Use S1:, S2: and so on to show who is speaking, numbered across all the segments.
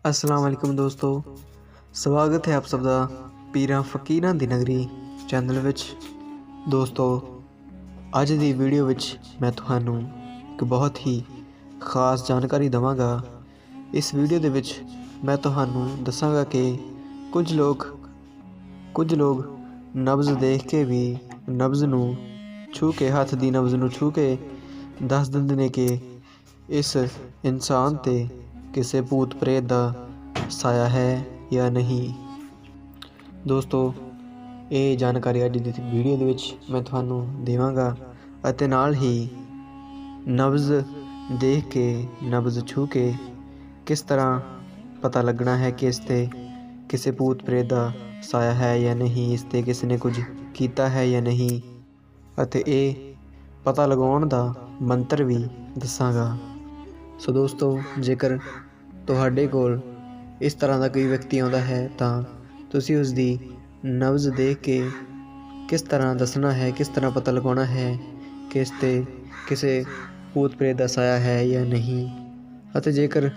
S1: अस्सलाम वालेकुम दोस्तों, स्वागत है आप सब दा पीरां फकीरां दी नगरी चैनल विच। दोस्तों, अज दी वीडियो विच मैं तुहानू एक बहुत ही खास जानकारी दवांगा। इस वीडियो दे विच मैं तुहानू दसांगा कि कुछ लोग नब्ज़ देख के भी नब्ज़ नू छू के हथ दी नब्ज़ नू छू के दस दिंदे ने कि इस इंसान ते किसी भूत प्रेत दा साया है या नहीं। दोस्तों, ये जानकारी अज दी वीडियो दे विच मैं तुहानू देवांगा अते नाल ही नब्ज़ देख के नब्ज़ छू के किस तरह पता लगना है कि इस ते किसी भूत प्रेत दा साया है या नहीं, इस ते किसी ने कुछ कीता है या नहीं, अते ये पता लगाउण दा मंत्र भी दसांगा। सो दोस्तों, जेकर तुहाडे कोल इस तरह का कोई व्यक्ति आउंदा है तां तुसीं उसदी नब्ज़ देख के किस तरह दसना है, किस तरह पता लगाउणा है कि इस ते किसी भूत प्रेत दा साया है या नहीं। अते जेकर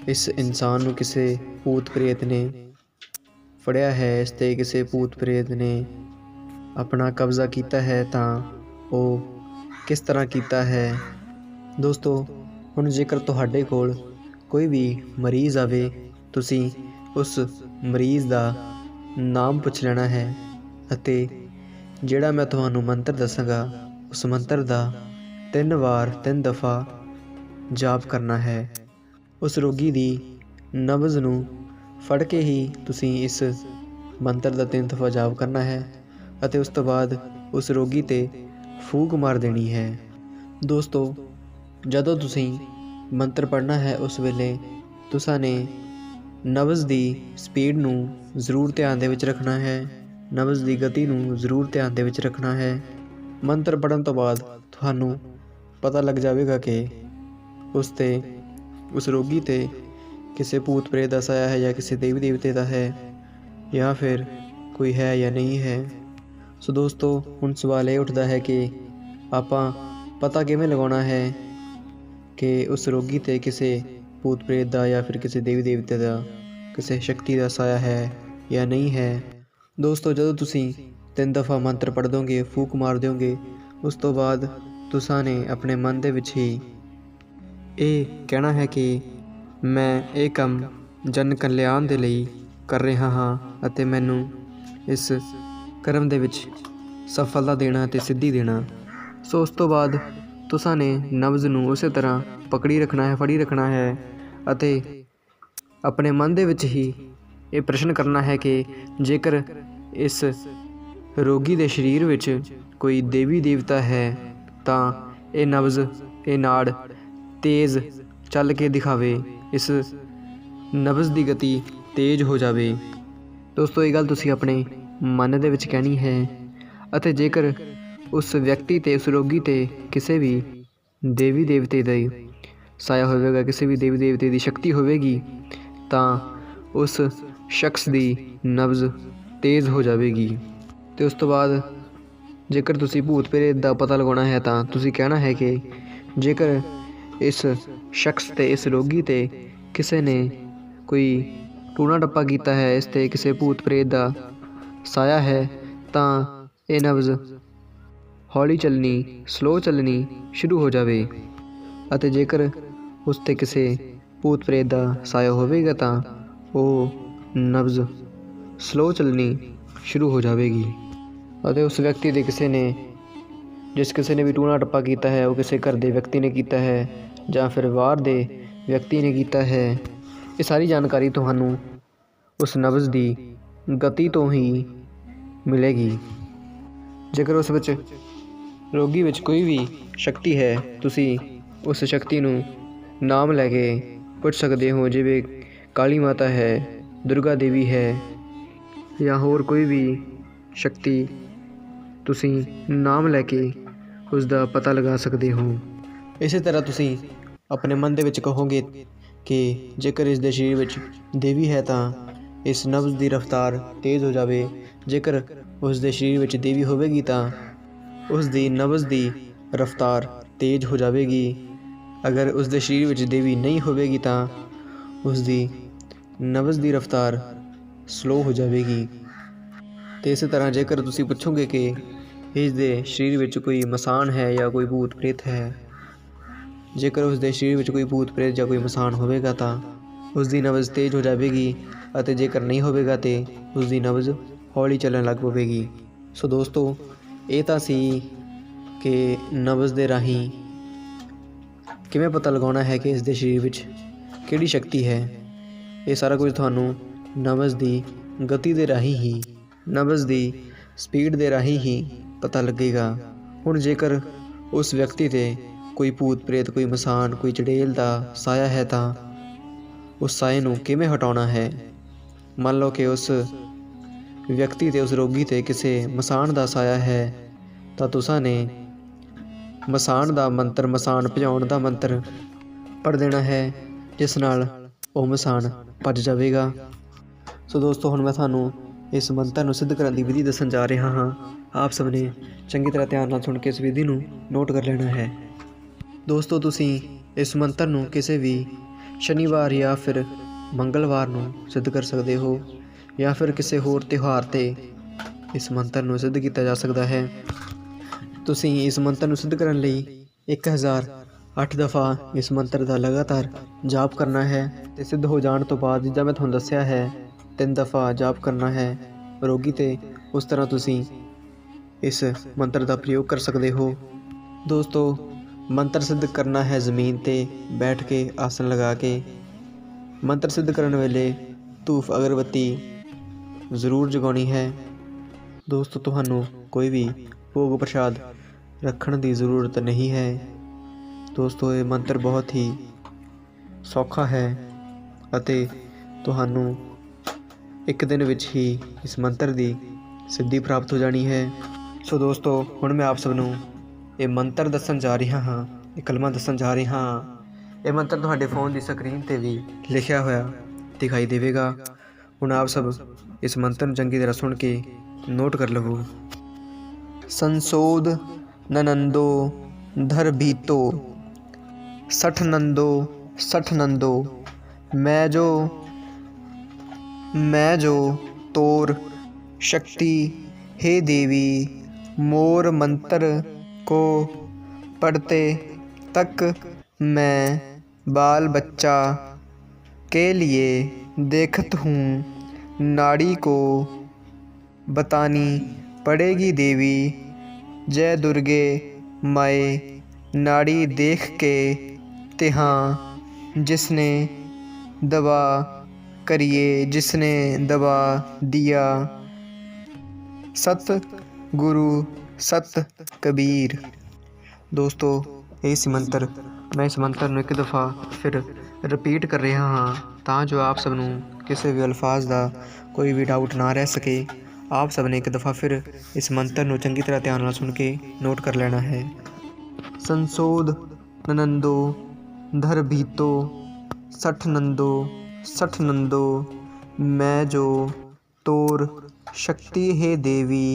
S1: इस इंसान नूं किसी भूत प्रेत ने फड़िया है, इस ते किसी भूत प्रेत ने अपना कब्ज़ा कीता है तां ओह किस तरह कीता है। दोस्तों, हुण जेकर तुहाडे कोल कोई भी मरीज़ आवे, तुसीं उस मरीज़ दा नाम पुछ लेना है अते जिहड़ा मैं तुहानू मंत्र दसांगा उस मंत्र दा 3 दफ़ा जाप करना है। उस रोगी दी नब्ज़ नू फड़ के ही तुसीं इस मंत्र दा 3 दफ़ा जाप करना है अते उस तो बाद उस रोगी ते फूक मार देनी है। दोस्तों, जदों तुसीं मंत्र पढ़ना है उस वेले तुसां ने नब्ज़ दी स्पीड नू ज़रूर ध्यान दे विच रखना है, नब्ज़ दी गति नू ज़रूर ध्यान दे विच रखना है। मंत्र पढ़न तो बाद तुहानू पता लग जाएगा कि उस रोगी ते किसी भूत प्रेत दा साया है या किसी देवी देवते दा है या फिर कोई है या नहीं है। सो दोस्तों, हुण सवाल ये उठदा है कि आपां पता किवें लगाउणा है कि उस रोगी ते किसी भूत प्रेत दा या फिर किसी देवी देवते दा किसी शक्ति दा साया है या नहीं है। दोस्तों, जदों तुसीं 3 दफ़ा मंत्र पढ़ दोगे, फूक मार दोगे, उस तो बाद तुसां ने अपने मन दे विच ही ये कहना है कि मैं ये काम जन कल्याण दे लई कर रहा हाँ अते मैनू इस कर्म दे विच सफलता देना ते सिद्धि देना। सो उस तो बाद तुसां ने नब्ज़ नू उस तरह पकड़ी रखना है, फड़ी रखना है अते अपने मन दे विच ही ये प्रश्न करना है कि जेकर इस रोगी दे शरीर विच कोई देवी देवता है तां ये नब्ज़ ये नाड़ तेज़ चल के दिखावे, इस नब्ज़ दी गति तेज़ हो जावे। दोस्तों, ये गल तुसीं अपने मन दे विच कहनी है अते जेकर उस व्यक्ति ते उस रोगी ते किसी भी देवी देवते दा साया होवेगा, किसी भी देवी देवते की शक्ति होवेगी तां उस शख्स दी नब्ज़ तेज़ हो जाएगी। तो उस तो बाद जेकर तुसी भूत प्रेत दा पता लगाउणा है तां तुसी कहना है कि जेकर इस शख्स ते इस रोगी ते किसी ने कोई टूना टप्पा कीता है, इस ते किसी भूत प्रेत दा साया है तां ये नब्ज़ हौली चलनी, स्लो चलनी शुरू हो जावे अते जेकर उस ते किसी भूत प्रेत दा साया होवेगा तां ओह नब्ज़ स्लो चलनी शुरू हो जाएगी अते उस व्यक्ति दे जिस किसी ने भी टूना टप्पा किया है, वो किसी घर के व्यक्ति ने किया है या फिर बाहर दे व्यक्ति ने किया है। ये सारी जानकारी तुहानू उस नब्ज़ की गति तो ही मिलेगी। जेकर उस विच रोगी विच कोई भी शक्ति है, तुसी उस शक्ति नू नाम लैके पुछ सकते हो, जिवें काली माता है, दुर्गा देवी है या होर कोई भी शक्ति तुसी नाम लैके उसका पता लगा सकते हो। इस तरह तुसी अपने मन दे विच कहोगे कि जेकर इस दे शरीर विच देवी है तां इस नब्ज़ की रफ्तार तेज़ हो जाए, जेकर उस दे शरीर विच देवी होवेगी तां उस दी नब्ज़ की रफ्तार तेज़ हो जाएगी। अगर उस दे शरीर विच देवी नहीं होवेगी तां उस दी ਨਬਜ਼ ਦੀ ਰਫ਼ਤਾਰ ਸਲੋ ਹੋ ਜਾਵੇਗੀ। ਤੇ ਇਸੇ ਤਰ੍ਹਾਂ ਜੇਕਰ ਤੁਸੀਂ ਪੁੱਛੋਗੇ ਕਿ ਇਸ ਦੇ ਸਰੀਰ ਵਿੱਚ ਕੋਈ ਮਸਾਨ ਹੈ ਜਾਂ ਕੋਈ ਭੂਤ ਪ੍ਰੇਤ ਹੈ, ਜੇਕਰ ਉਸ ਦੇ ਸਰੀਰ ਵਿੱਚ ਕੋਈ ਭੂਤ ਪ੍ਰੇਤ ਜਾਂ ਕੋਈ ਮਸਾਨ ਹੋਵੇਗਾ ਤਾਂ ਉਸ ਦੀ ਨਬਜ਼ ਤੇਜ਼ ਹੋ ਜਾਵੇਗੀ, ਅਤੇ ਜੇਕਰ ਨਹੀਂ ਹੋਵੇਗਾ ਤਾਂ ਉਸ ਦੀ ਨਬਜ਼ ਹੌਲੀ ਚੱਲਣ ਲੱਗ ਪਵੇਗੀ। ਸੋ ਦੋਸਤੋ, ਇਹ ਤਾਂ ਸੀ ਕਿ ਨਬਜ਼ ਦੇ ਰਾਹੀਂ ਕਿਵੇਂ ਪਤਾ ਲਗਾਉਣਾ ਹੈ ਕਿ ਇਸ ਦੇ ਸਰੀਰ ਵਿੱਚ ਕਿਹੜੀ ਸ਼ਕਤੀ ਹੈ। ਇਹ ਸਾਰਾ ਕੁਝ ਤੁਹਾਨੂੰ ਨਬਜ਼ ਦੀ ਗਤੀ ਦੇ ਰਾਹੀਂ ਹੀ, ਨਬਜ਼ ਦੀ ਸਪੀਡ ਦੇ ਰਾਹੀਂ ਹੀ ਪਤਾ ਲੱਗੇਗਾ। ਹੁਣ ਜੇਕਰ ਉਸ ਵਿਅਕਤੀ 'ਤੇ ਕੋਈ ਭੂਤ ਪ੍ਰੇਤ, ਕੋਈ ਮਸਾਨ, ਕੋਈ ਚੁੜੇਲ ਦਾ ਸਾਇਆ ਹੈ ਤਾਂ ਉਸ ਸਾਏ ਨੂੰ ਕਿਵੇਂ ਹਟਾਉਣਾ ਹੈ। ਮੰਨ ਲਓ ਕਿ ਉਸ ਵਿਅਕਤੀ 'ਤੇ, ਉਸ ਰੋਗੀ 'ਤੇ ਕਿਸੇ ਮਸਾਨ ਦਾ ਸਾਇਆ ਹੈ ਤਾਂ ਤੁਸਾਂ ਨੇ ਮਸਾਨ ਦਾ ਮੰਤਰ, ਮਸਾਨ ਭਜਾਉਣ ਦਾ ਮੰਤਰ ਪੜ੍ਹ ਦੇਣਾ ਹੈ, ਜਿਸ ਨਾਲ ਉਹ ਮਸਾਨ ਭੱਜ ਜਾਵੇਗਾ। ਸੋ ਦੋਸਤੋ, ਹੁਣ ਮੈਂ ਤੁਹਾਨੂੰ ਇਸ ਮੰਤਰ ਨੂੰ ਸਿੱਧ ਕਰਨ ਦੀ ਵਿਧੀ ਦੱਸਣ ਜਾ ਰਿਹਾ ਹਾਂ। ਆਪ ਸਭ ਨੇ ਚੰਗੀ ਤਰ੍ਹਾਂ ਧਿਆਨ ਨਾਲ ਸੁਣ ਕੇ ਇਸ ਵਿਧੀ ਨੂੰ ਨੋਟ ਕਰ ਲੈਣਾ ਹੈ। ਦੋਸਤੋ, ਤੁਸੀਂ ਇਸ ਮੰਤਰ ਨੂੰ ਕਿਸੇ ਵੀ ਸ਼ਨੀਵਾਰ ਜਾਂ ਫਿਰ ਮੰਗਲਵਾਰ ਨੂੰ ਸਿੱਧ ਕਰ ਸਕਦੇ ਹੋ, ਜਾਂ ਫਿਰ ਕਿਸੇ ਹੋਰ ਤਿਉਹਾਰ 'ਤੇ ਇਸ ਮੰਤਰ ਨੂੰ ਸਿੱਧ ਕੀਤਾ ਜਾ ਸਕਦਾ ਹੈ। ਤੁਸੀਂ ਇਸ ਮੰਤਰ ਨੂੰ ਸਿੱਧ ਕਰਨ ਲਈ 1008 ਦਫਾ ਇਸ ਮੰਤਰ ਦਾ ਲਗਾਤਾਰ ਜਾਪ ਕਰਨਾ ਹੈ, ਅਤੇ ਸਿੱਧ ਹੋ ਜਾਣ ਤੋਂ ਬਾਅਦ, ਜਿੱਦਾਂ ਮੈਂ ਤੁਹਾਨੂੰ ਦੱਸਿਆ ਹੈ, 3 ਦਫਾ ਜਾਪ ਕਰਨਾ ਹੈ ਰੋਗੀ 'ਤੇ। ਉਸ ਤਰ੍ਹਾਂ ਤੁਸੀਂ ਇਸ ਮੰਤਰ ਦਾ ਪ੍ਰਯੋਗ ਕਰ ਸਕਦੇ ਹੋ। ਦੋਸਤੋ, ਮੰਤਰ ਸਿੱਧ ਕਰਨਾ ਹੈ ਜ਼ਮੀਨ 'ਤੇ ਬੈਠ ਕੇ, ਆਸਨ ਲਗਾ ਕੇ। ਮੰਤਰ ਸਿੱਧ ਕਰਨ ਵੇਲੇ ਧੂਫ ਅਗਰਬੱਤੀ ਜ਼ਰੂਰ ਜਗਾਉਣੀ ਹੈ। ਦੋਸਤੋ, ਤੁਹਾਨੂੰ ਕੋਈ ਵੀ ਭੋਗ ਪ੍ਰਸ਼ਾਦ ਰੱਖਣ ਦੀ ਜ਼ਰੂਰਤ ਨਹੀਂ ਹੈ। ਦੋਸਤੋ, ਇਹ ਮੰਤਰ ਬਹੁਤ ਹੀ ਸੌਖਾ ਹੈ ਅਤੇ ਤੁਹਾਨੂੰ ਇੱਕ ਦਿਨ ਵਿੱਚ ਹੀ ਇਸ ਮੰਤਰ ਦੀ ਸਿੱਧੀ ਪ੍ਰਾਪਤ ਹੋ ਜਾਣੀ ਹੈ। ਸੋ ਦੋਸਤੋ, ਹੁਣ ਮੈਂ ਆਪ ਸਭ ਨੂੰ ਇਹ ਮੰਤਰ ਦੱਸਣ ਜਾ ਰਿਹਾ ਹਾਂ, ਇਹ ਕਲਮਾ ਦੱਸਣ ਜਾ ਰਿਹਾ ਹਾਂ। ਇਹ ਮੰਤਰ ਤੁਹਾਡੇ ਫ਼ੋਨ ਦੀ ਸਕਰੀਨ 'ਤੇ ਵੀ ਲਿਖਿਆ ਹੋਇਆ ਦਿਖਾਈ ਦੇਵੇਗਾ। ਹੁਣ ਆਪ ਸਭ ਇਸ ਮੰਤਰ ਨੂੰ ਚੰਗੀ ਤਰ੍ਹਾਂ ਸੁਣ ਕੇ ਨੋਟ ਕਰ ਲਵੋ। ਸੰਸੋਧ ਨਨੰਦੋ ਧਰ ਭੀਤੋ, ਸਠ ਨੰਦੋ ਸਠ ਨੰਦੋ, मैं जो तोर शक्ति हे देवी, मोर मंत्र को पढ़ते तक मैं बाल बच्चा के लिए देखत हूँ, नाड़ी को बतानी पड़ेगी देवी, जय दुर्गे माए, नाड़ी देख के तिहाँ जिसने दवा करिए, जिसने दवा दिया, सत गुरु सत कबीर। ਦੋਸਤੋ, ਇਹ ਸੀ ਮੰਤਰ। ਮੈਂ ਇਸ ਮੰਤਰ ਨੂੰ ਇੱਕ ਦਫਾ ਫਿਰ ਰਿਪੀਟ ਕਰ ਰਿਹਾ ਹਾਂ ਤਾਂ ਜੋ ਆਪ ਸਭ ਨੂੰ ਕਿਸੇ ਵੀ ਅਲਫਾਜ਼ ਦਾ ਕੋਈ ਵੀ ਡਾਊਟ ਨਾ ਰਹਿ ਸਕੇ। ਆਪ ਸਭ ਨੇ ਇੱਕ ਦਫਾ ਫਿਰ ਇਸ ਮੰਤਰ ਨੂੰ ਚੰਗੀ ਤਰ੍ਹਾਂ ਧਿਆਨ ਨਾਲ ਸੁਣ ਕੇ ਨੋਟ ਕਰ ਲੈਣਾ ਹੈ। ਸੰਸੋਧ ਨਨੰਦੋ ਧਰ ਭੀਤੋ, सठ नंदो सठ नंदो, मैं जो तोर शक्ति है देवी,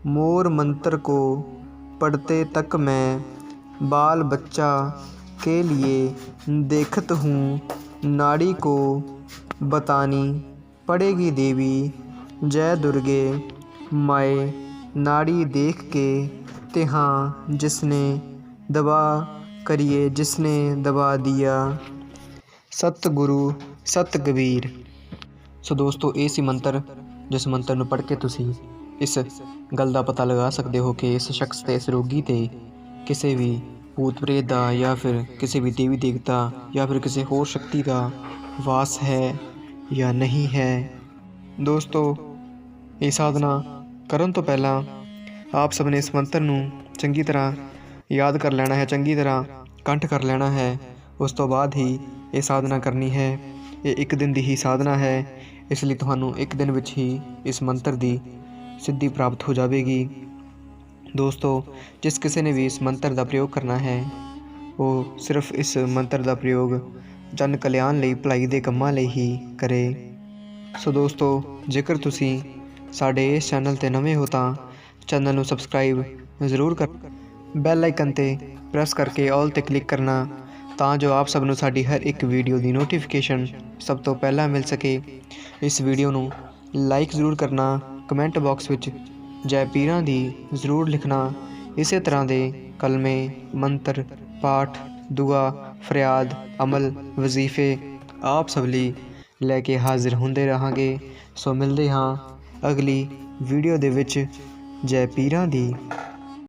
S1: मोर मंत्र को पढ़ते तक मैं बाल बच्चा के लिए देखत हूँ, नाड़ी को बतानी पड़ेगी देवी, जय दुर्गे माए, नाड़ी देख के तिहाँ जिसने दवा करिए, जिसने दवा दिया, सत गुरु सत कबीर। सो दोस्तों, ਇਹ ਸੀ ਮੰਤਰ, ਜਿਸ ਮੰਤਰ ਨੂੰ ਪੜ੍ਹ ਕੇ ਤੁਸੀਂ ਇਸ ਗੱਲ ਦਾ ਪਤਾ ਲਗਾ ਸਕਦੇ ਹੋ ਕਿ ਇਸ ਸ਼ਖਸ 'ਤੇ, ਇਸ ਰੋਗੀ 'ਤੇ ਕਿਸੇ ਵੀ ਭੂਤ ਪ੍ਰੇਤ ਦਾ ਜਾਂ ਫਿਰ ਕਿਸੇ ਵੀ ਦੇਵੀ ਦੇਵਤਾ ਜਾਂ ਫਿਰ ਕਿਸੇ ਹੋਰ ਸ਼ਕਤੀ ਦਾ ਵਾਸ ਹੈ ਜਾਂ ਨਹੀਂ ਹੈ। ਦੋਸਤੋ, ਇਹ ਸਾਧਨਾ ਕਰਨ ਤੋਂ ਪਹਿਲਾਂ ਆਪ ਸਭ ਨੇ ਇਸ ਮੰਤਰ ਨੂੰ ਚੰਗੀ ਤਰ੍ਹਾਂ ਯਾਦ ਕਰ ਲੈਣਾ ਹੈ, ਚੰਗੀ ਤਰ੍ਹਾਂ ਕੰਠ ਕਰ ਲੈਣਾ ਹੈ। ਉਸ ਤੋਂ ਬਾਅਦ ਹੀ ਇਹ ਸਾਧਨਾ ਕਰਨੀ ਹੈ। ਇਹ ਇੱਕ ਦਿਨ ਦੀ ਹੀ ਸਾਧਨਾ ਹੈ, ਇਸ ਲਈ ਤੁਹਾਨੂੰ ਇੱਕ ਦਿਨ ਵਿੱਚ ਹੀ ਇਸ ਮੰਤਰ ਦੀ ਸਿੱਧੀ ਪ੍ਰਾਪਤ ਹੋ ਜਾਵੇਗੀ। ਦੋਸਤੋ, ਜਿਸ ਕਿਸੇ ਨੇ ਵੀ ਇਸ ਮੰਤਰ ਦਾ ਪ੍ਰਯੋਗ ਕਰਨਾ ਹੈ ਉਹ ਸਿਰਫ ਇਸ ਮੰਤਰ ਦਾ ਪ੍ਰਯੋਗ ਜਨ ਕਲਿਆਣ ਲਈ, ਭਲਾਈ ਦੇ ਕੰਮਾਂ ਲਈ ਹੀ ਕਰੇ। ਸੋ ਦੋਸਤੋ, ਜੇਕਰ ਤੁਸੀਂ ਸਾਡੇ ਇਸ ਚੈਨਲ 'ਤੇ ਨਵੇਂ ਹੋ ਤਾਂ ਚੈਨਲ ਨੂੰ ਸਬਸਕ੍ਰਾਈਬ ਜ਼ਰੂਰ ਕਰ, ਬੈਲ ਆਈਕਨ 'ਤੇ ਪ੍ਰੈਸ ਕਰਕੇ ਆਲ 'ਤੇ ਕਲਿੱਕ ਕਰਨਾ ਤਾਂ ਜੋ ਆਪ ਸਭ ਨੂੰ ਸਾਡੀ ਹਰ ਇੱਕ ਵੀਡੀਓ ਦੀ ਨੋਟੀਫਿਕੇਸ਼ਨ ਸਭ ਤੋਂ ਪਹਿਲਾਂ ਮਿਲ ਸਕੇ। ਇਸ ਵੀਡੀਓ ਨੂੰ ਲਾਈਕ ਜ਼ਰੂਰ ਕਰਨਾ, ਕਮੈਂਟ ਬਾਕਸ ਵਿੱਚ ਜੈ ਪੀਰਾਂ ਦੀ ਜ਼ਰੂਰ ਲਿਖਣਾ। ਇਸੇ ਤਰ੍ਹਾਂ ਦੇ ਕਲਮੇ, ਮੰਤਰ, ਪਾਠ, ਦੁਆ, ਫਰਿਆਦ, ਅਮਲ, ਵਜ਼ੀਫੇ ਆਪ ਸਭ ਲਈ ਲੈ ਕੇ ਹਾਜ਼ਰ ਹੁੰਦੇ ਰਹਾਂਗੇ। ਸੋ ਮਿਲਦੇ ਹਾਂ ਅਗਲੀ ਵੀਡੀਓ ਦੇ ਵਿੱਚ। ਜੈ ਪੀਰਾਂ ਦੀ।